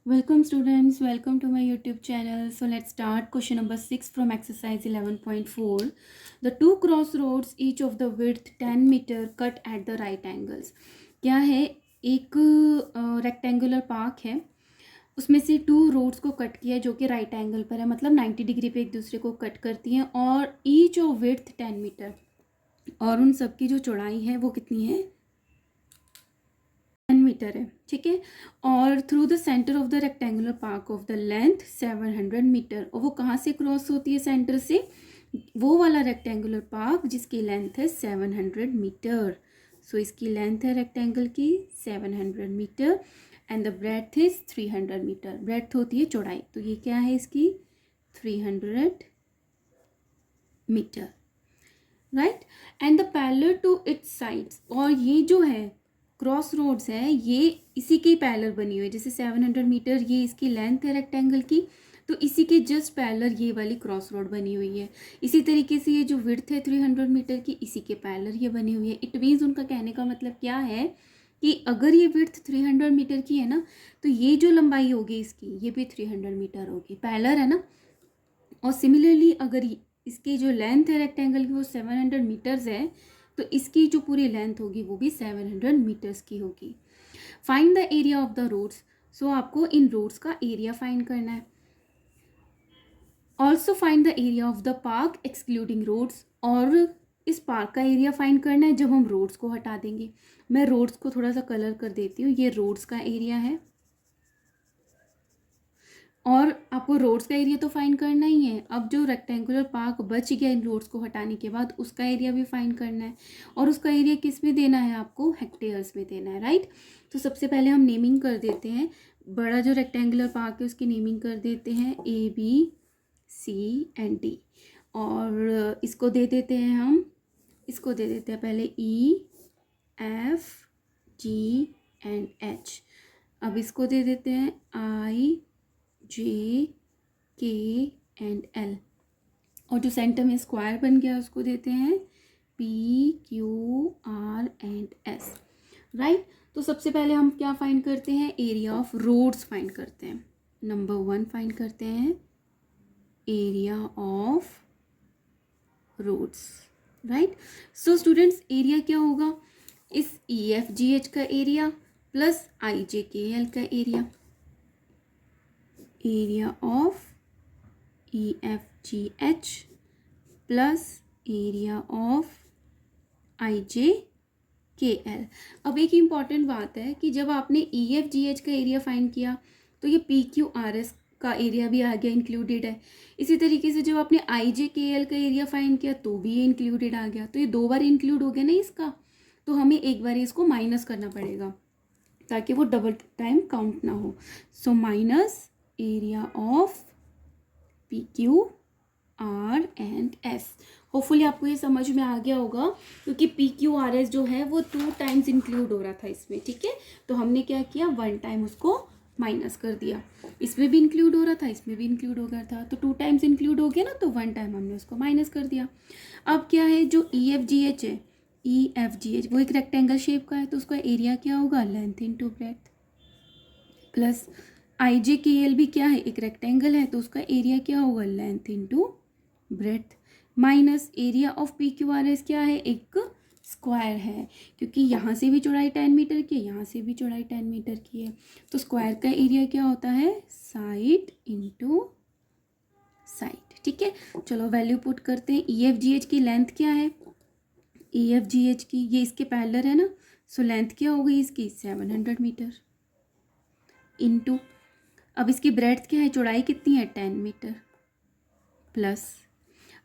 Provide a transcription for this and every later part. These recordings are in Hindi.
Welcome students, welcome to my YouTube channel. So let's start question number 6 from exercise 11.4. The two crossroads, each of the width 10 meter, cut at the right angles. क्या है, एक रेक्टेंगुलर पार्क है, उसमें से टू रोड्स को कट किया जो कि राइट एंगल पर है, मतलब 90 डिग्री पे एक दूसरे को कट करती हैं, और ईच ऑफ विड्थ 10 मीटर, और उन सब की जो चौड़ाई है वो कितनी है, 10 मीटर है, ठीक है। और through the centre of the rectangular park of the length 700 metre, और वो कहाँ से क्रॉस होती है, सेंटर से, वो वाला रेक्टेंगुलर पार्क जिसकी लेंथ है 700 मीटर। सो इसकी लेंथ है रेक्टेंगल की 700 metre and the breadth is 300 metre. Breadth होती है चौड़ाई, तो ये क्या है इसकी 300 metre, right. And the parallel to its sides, और ये जो है क्रॉस रोड्स है ये इसी के पैरेलल बनी हुई है। जैसे 700 मीटर ये इसकी लेंथ है रेक्टेंगल की, तो इसी के जस्ट पैरेलल ये वाली क्रॉस रोड बनी हुई है। इसी तरीके से ये जो विड्थ है 300 मीटर की, इसी के पैरेलल ये बनी हुई है। इट मीन्स उनका कहने का मतलब क्या है कि अगर ये विड्थ 300 मीटर की है ना, तो ये जो लंबाई होगी इसकी, ये भी 300 मीटर होगी, पैरेलल है ना। और सिमिलरली अगर इसकी जो लेंथ है रेक्टेंगल की वो 700 मीटर्स है, तो इसकी जो पूरी लेंथ होगी वो भी 700 मीटर्स की होगी। Find the area of the roads, so आपको इन रोड्स का एरिया फाइंड करना है। Also find the area of the park excluding roads, और इस पार्क का एरिया फाइंड करना है जब हम रोड्स को हटा देंगे। मैं रोड्स को थोड़ा सा कलर कर देती हूँ, ये रोड्स का एरिया है, और आपको रोड्स का एरिया तो फाइंड करना ही है। अब जो रेक्टेंगुलर पार्क बच गया इन रोड्स को हटाने के बाद, उसका एरिया भी फाइंड करना है, और उसका एरिया किस में देना है आपको, हेक्टेयर्स में देना है, राइट। तो सबसे पहले हम नेमिंग कर देते हैं, बड़ा जो रेक्टेंगुलर पार्क है उसकी नेमिंग कर देते हैं ABCD, और इसको दे देते हैं हम, इसको दे देते हैं पहले EFGH। अब इसको दे देते हैं IJKL, और जो सेंटर में स्क्वायर बन गया उसको देते हैं PQRS, राइट। तो सबसे पहले हम क्या फाइंड करते हैं, एरिया ऑफ रोड्स फाइंड करते हैं। नंबर 1 फाइंड करते हैं area of roads, right. So students area क्या होगा, इस EFGH का एरिया प्लस IJKL का area, area of EFGH plus area of IJKL। अब एक इम्पॉर्टेंट बात है कि जब आपने EFGH का एरिया फाइंड किया तो ये PQRS का एरिया भी आ गया, इंक्लूडेड है। इसी तरीके से जब आपने IJKL का एरिया फाइंड किया तो भी ये इंक्लूडेड आ गया, तो ये 2 बार इंक्लूड हो गया ना इसका, तो हमें एक बार इसको माइनस करना पड़ेगा ताकि वो डबल टाइम काउंट ना हो। So minus area of PQRS। Hopefully आपको ये समझ में आ गया होगा, क्योंकि PQRS जो है वो 2 टाइम्स इंक्लूड हो रहा था इसमें, ठीक है। तो हमने क्या किया, 1 टाइम उसको माइनस कर दिया। इसमें भी इंक्लूड हो रहा था, इसमें भी इंक्लूड हो गया था, तो 2 टाइम्स इंक्लूड हो गया ना, तो 1 टाइम हमने उसको माइनस कर दिया। अब क्या है, जो EFGH है, EFGH वो एक रेक्टेंगल शेप का है, तो उसका एरिया क्या होगा, length into breadth, plus IJKL भी क्या है, एक रेक्टेंगल है, तो उसका एरिया क्या होगा, length into breadth, minus area of PQRS क्या है, एक स्क्वायर है, क्योंकि यहाँ से भी चौड़ाई 10 मीटर की है, यहाँ से भी चौड़ाई 10 मीटर की है, तो स्क्वायर का एरिया क्या होता है, साइड इंटू साइड, ठीक है। चलो वैल्यू पुट करते हैं। EFGH की लेंथ क्या है, EFGH की, ये इसके पैरेलल है ना, सो लेंथ क्या हो गई इसकी 700 मीटर इंटू, अब इसकी ब्रेड्थ क्या है, चौड़ाई कितनी है 10 मीटर, प्लस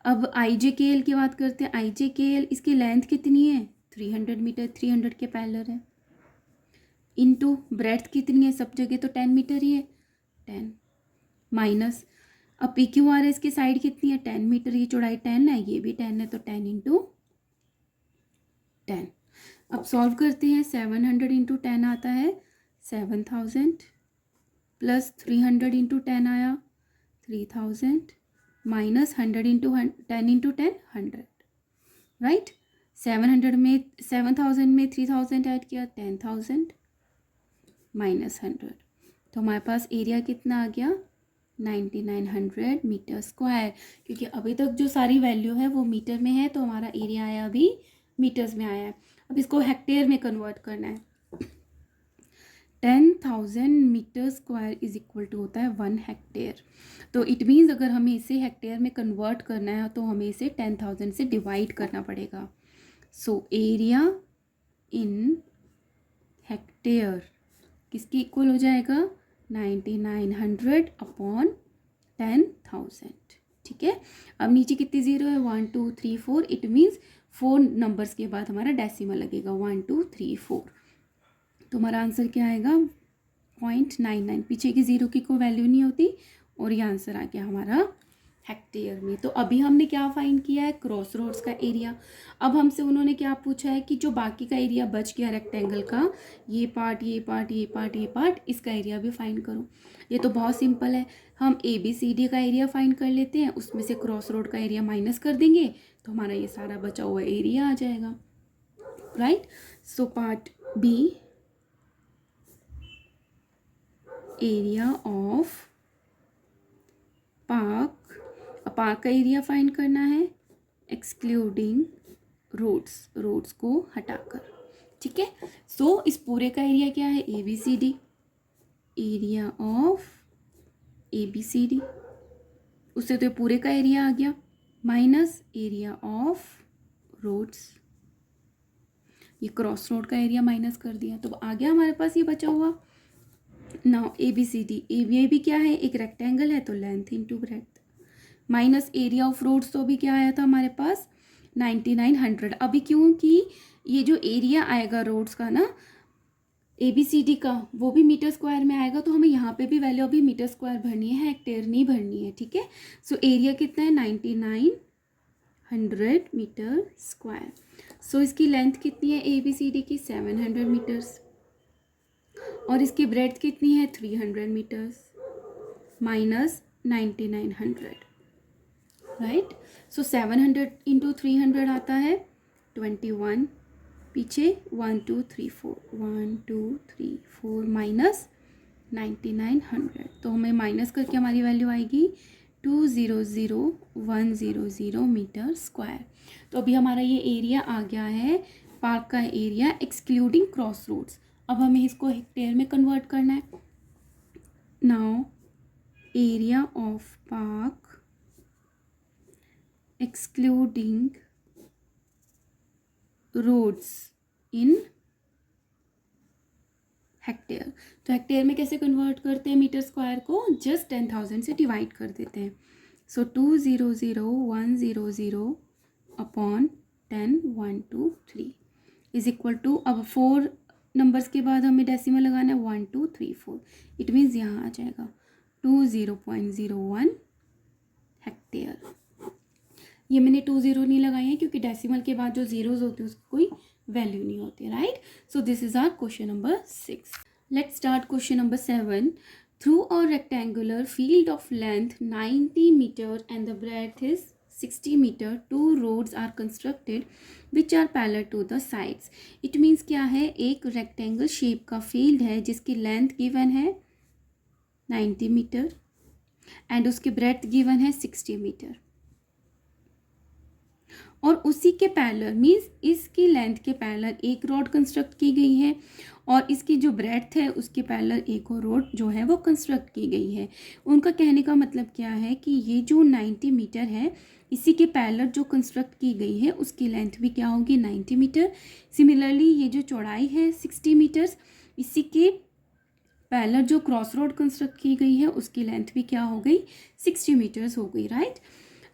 अब IJKL की बात करते हैं। IJKL इसकी लेंथ कितनी है 300 मीटर, 300 के पैरेलल है, इंटू ब्रेड्थ कितनी है, सब जगह तो 10 मीटर ही है, 10, माइनस अब PQRS की साइड कितनी है 10 मीटर, ये चौड़ाई 10 है, ये भी 10 है, तो 10 इंटू 10। अब सॉल्व करते हैं, 700 इंटू 10 आता है 7000, प्लस 300 इंटू 10 आया 3000, माइनस 100 इंटू 10 इंटू 10 100, राइट। 700 में 7000 में 3000 ऐड किया 10,000 माइनस 100, तो हमारे पास एरिया कितना आ गया 9900 मीटर स्क्वायर, क्योंकि अभी तक जो सारी वैल्यू है वो मीटर में है, तो हमारा एरिया आया अभी मीटर्स में आया है। अब इसको हेक्टेयर में कन्वर्ट करना है। 10,000 metre square is equal to होता है 1 हेक्टेयर। तो इट मीन्स अगर हमें इसे हेक्टेयर में कन्वर्ट करना है तो हमें इसे 10,000 से डिवाइड करना पड़ेगा। सो एरिया इन हेक्टेयर किसकी इक्वल हो जाएगा 9900 अपॉन 10,000। ठीक है, अब नीचे कितनी ज़ीरो है 1 2 3 4, इट मीन्स 4 नंबर्स के बाद हमारा डेसिमल लगेगा 1 2 3 4। तो हमारा आंसर क्या आएगा 0.99, पीछे की ज़ीरो की कोई वैल्यू नहीं होती और ये आंसर आ गया हमारा हेक्टेयर में। तो अभी हमने क्या फाइंड किया है क्रॉस रोड्स का एरिया। अब हमसे उन्होंने क्या पूछा है कि जो बाकी का एरिया बच गया रेक्टेंगल का, ये पार्ट ये पार्ट ये पार्ट ये पार्ट, इसका एरिया भी फाइंड करो। ये तो बहुत सिंपल है, हम ABCD का एरिया फाइंड कर लेते हैं, उसमें से क्रॉस रोड का एरिया माइनस कर देंगे तो हमारा ये सारा बचा हुआ एरिया आ जाएगा, right. So part B, area of park का एरिया फाइंड करना है एक्सक्लूडिंग रोड्स को हटाकर। ठीक है, सो इस पूरे का एरिया क्या है ABCD, एरिया ऑफ ABCD, उससे तो पूरे का एरिया आ गया माइनस एरिया ऑफ रोड्स, ये क्रॉस रोड का एरिया माइनस कर दिया तो आ गया हमारे पास ये बचा हुआ। नाउ ABCD, AB क्या है एक रेक्टेंगल है तो length into breadth, minus area of roads तो अभी क्या आया था हमारे पास 9900। अभी क्योंकि ये जो एरिया आएगा रोड्स का ना ABCD का वो भी मीटर स्क्वायर में आएगा, तो हमें यहाँ पे भी वैल्यू अभी मीटर स्क्वायर भरनी है, हेक्टेयर नहीं भरनी है। ठीक है, सो एरिया कितना है 9900 मीटर स्क्वायर। सो इसकी लेंथ कितनी है ABCD की 700 मीटर्स और इसकी ब्रेड्थ कितनी है 300 मीटर्स माइनस 9900, राइट। सो 700 इंटू 300 आता है 21, पीछे 1 2 3 4 1 2 3 4 माइनस 9900, तो हमें माइनस करके हमारी वैल्यू आएगी 200100 मीटर स्क्वायर। तो अभी हमारा ये एरिया आ गया है पार्क का एरिया एक्सक्लूडिंग क्रॉस रोड्स। अब हमें इसको हेक्टेयर में कन्वर्ट करना है। Now area of park excluding roads in hectare, तो हेक्टेयर में कैसे कन्वर्ट करते हैं मीटर स्क्वायर को, जस्ट 10,000 से डिवाइड कर देते हैं। सो 200100 अपॉन 10 1 2 3 इज इक्वल टू, अब 4 नंबर्स के बाद हमें डेसिमल लगाना है 1 2 3 4, इट मीन्स यहाँ आ जाएगा 20.01 हेक्टेयर। ये मैंने 20 नहीं लगाए हैं क्योंकि डेसिमल के बाद जो जीरोज होते हैं उसकी कोई वैल्यू नहीं होती, right. So this is our question number 6। Let's start question number 7। Through a rectangular field of length 90 metre and the breadth is 60 metre, 2 roads are constructed which are parallel to the sides. It means क्या है, एक रेक्टेंगल शेप का फील्ड है जिसकी लेंथ गिवन है 90 मीटर एंड उसकी ब्रेड्थ गिवन है 60 मीटर, और उसी के पैरेलल मीन्स इसकी लेंथ के पैरेलल एक रोड कंस्ट्रक्ट की गई है और इसकी जो ब्रेड्थ है उसके पैरेलल एक और रोड जो है वो कंस्ट्रक्ट की गई है। उनका कहने का मतलब क्या है कि ये जो 90 मीटर है इसी के पैरेलल जो कंस्ट्रक्ट की गई है उसकी लेंथ भी क्या होगी 90 मीटर। सिमिलरली ये जो चौड़ाई है 60 मीटर्स, इसी के पैरेलल जो क्रॉस रोड कंस्ट्रक्ट की गई है उसकी लेंथ भी क्या हो गई 60 मीटर्स हो गई, right.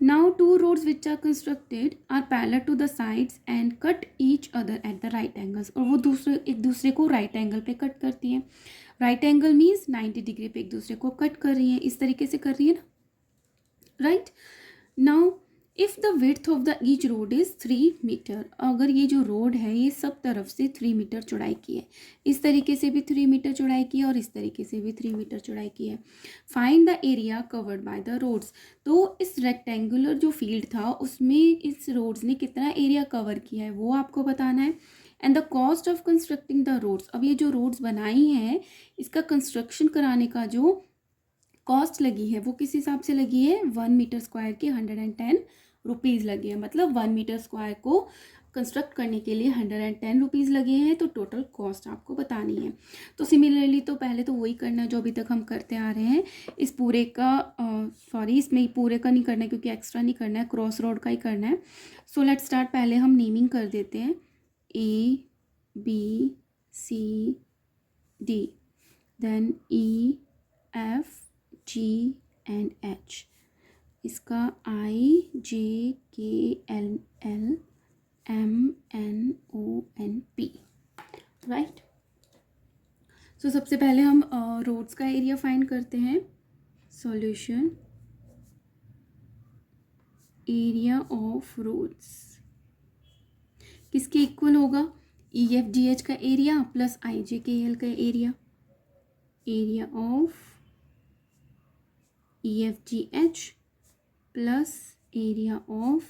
Now 2 roads which are constructed are parallel to the sides and cut each other at the right angles, और वो एक दूसरे को राइट एंगल पे कट करती हैं। राइट एंगल मीन्स 90 डिग्री पे एक दूसरे को कट कर रही हैं, इस तरीके से कर रही है ना, right. Now if the width of the each road is 3 metre, अगर ये जो रोड है ये सब तरफ से 3 मीटर चौड़ाई की है, इस तरीके से भी 3 मीटर चौड़ाई की है और इस तरीके से भी 3 मीटर चौड़ाई की है। Find the area covered by the roads, तो इस रेक्टेंगुलर जो फील्ड था उसमें इस रोड्स ने कितना एरिया कवर किया है वो आपको बताना है। And the cost of constructing the roads, अब ये जो रोड्स बनाई हैं इसका कंस्ट्रक्शन कराने का जो कॉस्ट लगी है वो किस हिसाब से लगी है, 1 मीटर स्क्वायर की 110 रुपीज़ लगी है, मतलब 1 मीटर स्क्वायर को कंस्ट्रक्ट करने के लिए 110 रुपीज़ लगे हैं, तो टोटल कॉस्ट आपको बतानी है। तो सिमिलरली तो पहले तो वही करना है जो अभी तक हम करते आ रहे हैं, इस पूरे का इसमें पूरे का नहीं करना है क्योंकि एक्स्ट्रा नहीं करना है, क्रॉस रोड का ही करना है। सो लेट स्टार्ट, पहले हम नेमिंग कर देते हैं ABCD, देन EFGH, इसका IJKLMNOP, राइट। सो सबसे पहले हम रोड्स का एरिया फाइंड करते हैं। सॉल्यूशन, एरिया ऑफ रोड्स किसके इक्वल होगा, EFGH का एरिया प्लस IJKL का area, area of EFGH plus area of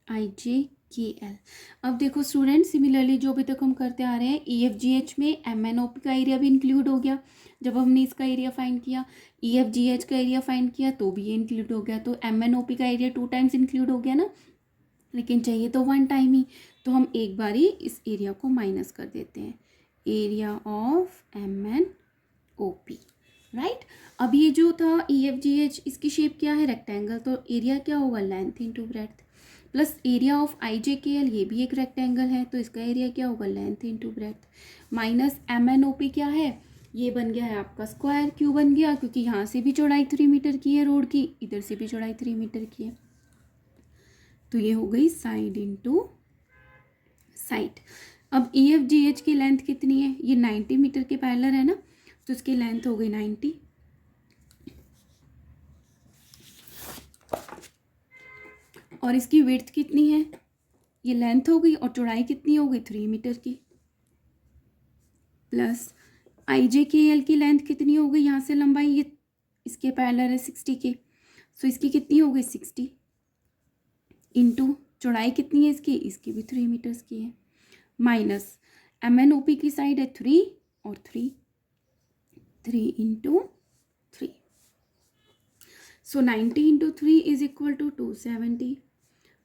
IJKL। अब देखो स्टूडेंट, सिमिलरली जो अभी तक हम करते आ रहे हैं, EFGH में MNOP का एरिया भी इंक्लूड हो गया जब हमने इसका एरिया फाइंड किया, EFGH का एरिया फाइंड किया तो भी ये इंक्लूड हो गया, तो MNOP का एरिया 2 टाइम्स इंक्लूड हो गया ना, लेकिन चाहिए तो 1 टाइम ही, तो हम एक बार ही इस एरिया को माइनस कर देते हैं, एरिया ऑफ MNOP, राइट। अब ये जो था EFGH, इसकी शेप क्या है, रेक्टेंगल, तो एरिया क्या होगा, length into breadth, plus area of IJKL, ये भी एक रेक्टेंगल है तो इसका एरिया क्या होगा, length into breadth, minus MNOP क्या है, ये बन गया है आपका स्क्वायर। क्यों बन गया, क्योंकि यहाँ से भी चौड़ाई 3 मीटर की है रोड की, इधर से भी चौड़ाई 3 मीटर की है, तो ये हो गई साइड इंटू साइड। अब EFGH की लेंथ कितनी है, ये 90 मीटर के पैरेलल है ना, तो इसकी लेंथ हो गई 90, और इसकी विड्थ कितनी है, ये लेंथ हो गई, और चौड़ाई कितनी हो गई, 3 मीटर की, प्लस IJKL की लेंथ कितनी हो गई, यहाँ से लंबाई ये इसके पैरेलल है 60 के, सो इसकी कितनी हो गई 60, इंटू चौड़ाई कितनी है इसकी भी 3 मीटर्स की है, माइनस MNOP की साइड है 3 और 3 into 3, so 90 into 3 is equal to 270,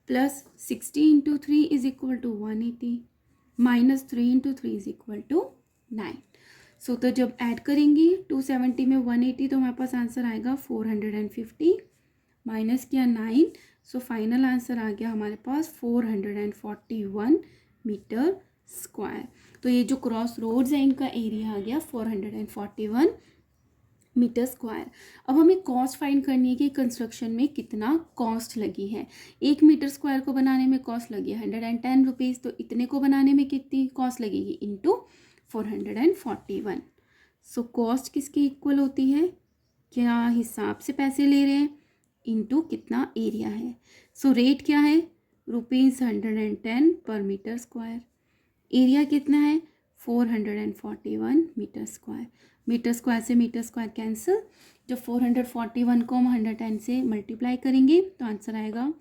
plus 60 into 3 is equal to 180, minus 3 into 3 is equal to 9। So तो जब ऐड करेंगे 270 में 180 तो हमारे पास आंसर आएगा 450, माइनस किया 9, सो फाइनल आंसर आ गया हमारे पास 441 मीटर स्क्वायर। तो ये जो क्रॉस रोड्स हैं इनका एरिया आ गया 441 मीटर स्क्वायर। अब हमें कॉस्ट फाइंड करनी है कि कंस्ट्रक्शन में कितना कॉस्ट लगी है। 1 मीटर स्क्वायर को बनाने में कॉस्ट लगी है 110 रुपीज़, तो इतने को बनाने में कितनी कॉस्ट लगेगी, इंटू 441। सो कॉस्ट किसकी इक्वल होती है, क्या हिसाब से पैसे ले रहे हैं, इंटू कितना एरिया है। सो रेट क्या है, ₹110 पर मीटर स्क्वायर, एरिया कितना है 441 मीटर स्क्वायर, मीटर स्क्वायर से मीटर स्क्वायर कैंसिल, जब 441 को हम 110 से मल्टीप्लाई करेंगे तो आंसर आएगा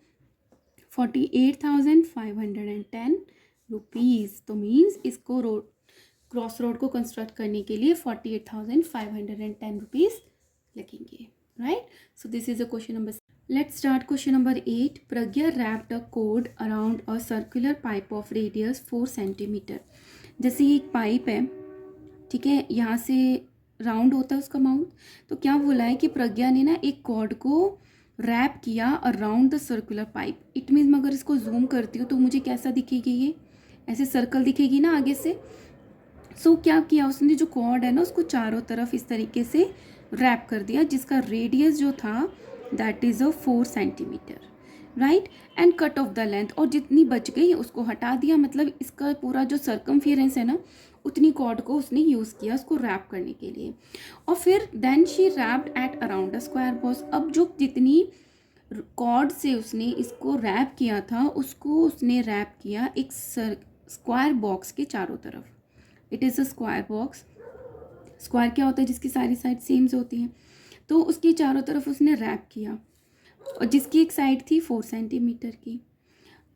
48,510 रुपीज़। तो मीन्स इसको क्रॉस रोड को कंस्ट्रक्ट करने के लिए 48,510 रुपीज़ लगेंगे, right. So this is a question number. Let's start question number 8। Pragya wrapped a code around a circular pipe of radius 4 centimetre. जैसे ये एक पाइप है, ठीक है, यहाँ से राउंड होता है उसका माउथ, तो क्या बोला है कि प्रज्ञा ने ना एक कॉर्ड को रैप किया around the circular pipe. It means मैं अगर इसको जूम करती हूँ तो मुझे कैसा दिखेगी, ये ऐसे सर्कल दिखेगी ना आगे से। सो क्या किया उसने, जो कॉर्ड है ना उसको चारों तरफ इस तरीके से रैप कर दिया, जिसका रेडियस जो था that is a 4 centimetre, right, and cut off the length, और जितनी बच गई उसको हटा दिया, मतलब इसका पूरा जो सर्कमफियरेंस है ना उतनी कॉर्ड को उसने यूज़ किया उसको रैप करने के लिए। और फिर then she wrapped it around a square box. अब जो जितनी कॉर्ड से उसने इसको रैप किया था उसको उसने रैप किया एक स्क्वायर बॉक्स के चारों तरफ। It is a square box. Square क्या होता है, जिसकी सारी साइड सेम्स होती हैं, तो उसकी चारों तरफ उसने रैप किया, और जिसकी एक साइड थी 4 सेंटीमीटर की।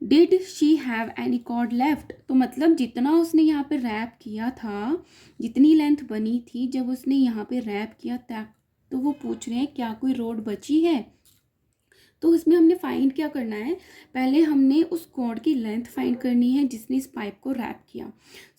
Did she have any cord left, तो मतलब जितना उसने यहाँ पे रैप किया था, जितनी लेंथ बनी थी जब उसने यहाँ पे रैप किया था, तो वो पूछ रहे हैं क्या कोई रोड बची है। तो इसमें हमने फाइंड क्या करना है, पहले हमने उस कॉर्ड की लेंथ फाइंड करनी है जिसने इस पाइप को रैप किया।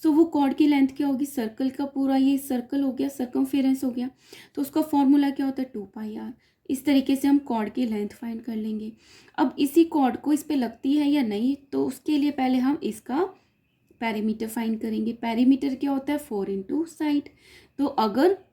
सो वो कॉर्ड की लेंथ क्या होगी, सर्कल का पूरा ये सर्कल हो गया, सर्कमफेरेंस हो गया, तो उसका फॉर्मूला क्या होता है 2πr। इस तरीके से हम कॉर्ड की लेंथ फाइंड कर लेंगे। अब इसी कॉर्ड को इस पे लगती है या नहीं, तो उसके लिए पहले हम इसका पेरीमीटर फाइंड करेंगे। पेरीमीटर क्या होता है 4 इंटू साइड। तो अगर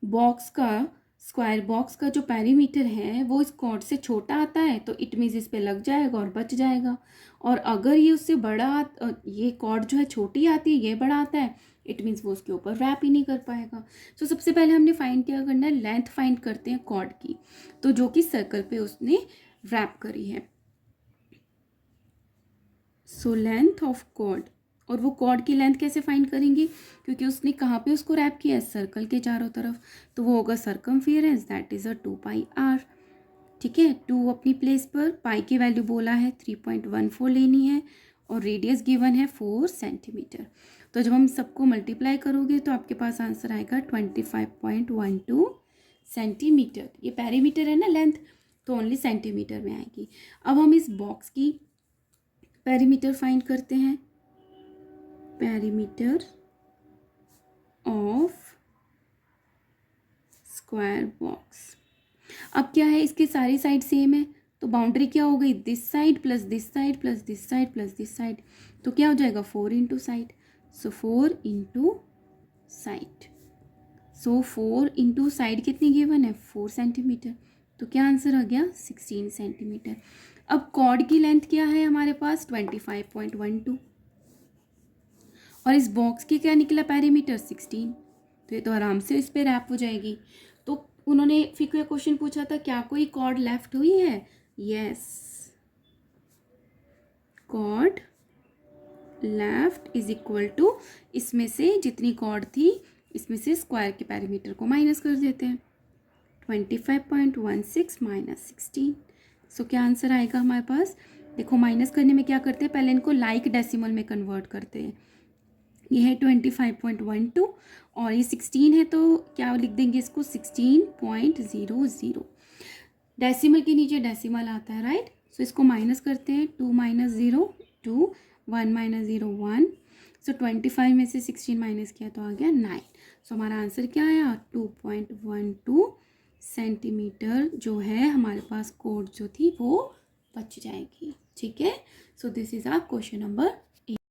बॉक्स का, स्क्वायर बॉक्स का जो पेरीमीटर है वो इस कॉर्ड से छोटा आता है तो इट मीन्स इस पे लग जाएगा और बच जाएगा। और अगर ये उससे बड़ा, ये कॉर्ड जो है छोटी आती है, ये बड़ा आता है, इट मीन्स वो उसके ऊपर रैप ही नहीं कर पाएगा। सो सबसे पहले हमने फाइंड क्या करना है, लेंथ फाइंड करते हैं कॉर्ड की, तो जो कि सर्कल पे उसने रैप करी है। सो लेंथ ऑफ कॉर्ड, और वो कॉर्ड की लेंथ कैसे फाइंड करेंगे, क्योंकि उसने कहाँ पे उसको रैप किया है, सर्कल के चारों तरफ, तो वो होगा सर्कमफियरेंस, दैट इज़ 2πr। ठीक है, 2 अपनी प्लेस पर, पाई की वैल्यू बोला है 3.14 लेनी है, और रेडियस गिवन है 4 सेंटीमीटर। तो जब हम सबको मल्टीप्लाई करोगे तो आपके पास आंसर आएगा 25.12 सेंटीमीटर। ये पेरीमीटर है ना लेंथ, तो ओनली सेंटीमीटर में आएगी। अब हम इस बॉक्स की पेरीमीटर फाइंड करते हैं। पेरीमीटर ऑफ स्क्वायर बॉक्स, अब क्या है, इसकी सारी साइड सेम है, तो बाउंड्री क्या हो गई, this side plus this side plus this side plus this side, तो क्या हो जाएगा 4 इंटू साइड। सो 4 इंटू साइड, सो 4 इंटू साइड कितनी गिवन है 4 सेंटीमीटर, तो क्या आंसर आ गया 16 सेंटीमीटर। अब कॉर्ड की लेंथ क्या है हमारे पास 25.12, और इस बॉक्स की क्या निकला पेरीमीटर 16, तो ये तो आराम से इस पे रैप हो जाएगी। तो उन्होंने फिर कोई क्वेश्चन पूछा था क्या कोई कॉर्ड लेफ्ट हुई है, yes, cord left is equal to, इसमें से जितनी कॉर्ड थी इसमें से स्क्वायर के पेरीमीटर को माइनस कर देते हैं, 25.16 माइनस 16। सो क्या आंसर आएगा हमारे पास, देखो माइनस करने में क्या करते हैं, पहले इनको लाइक डेसिमल में कन्वर्ट करते हैं। ये है 25.12 और ये 16 है, तो क्या लिख देंगे इसको 16.00। डेसिमल के नीचे डेसिमल आता है, राइट। सो इसको माइनस करते हैं, 2 माइनस 0 2, 1 माइनस 0 1। सो 25 में से 16 माइनस किया तो आ गया 9। सो हमारा आंसर क्या आया 2.12 सेंटीमीटर जो है हमारे पास कॉर्ड जो थी वो बच जाएगी। ठीक है, so this is our question number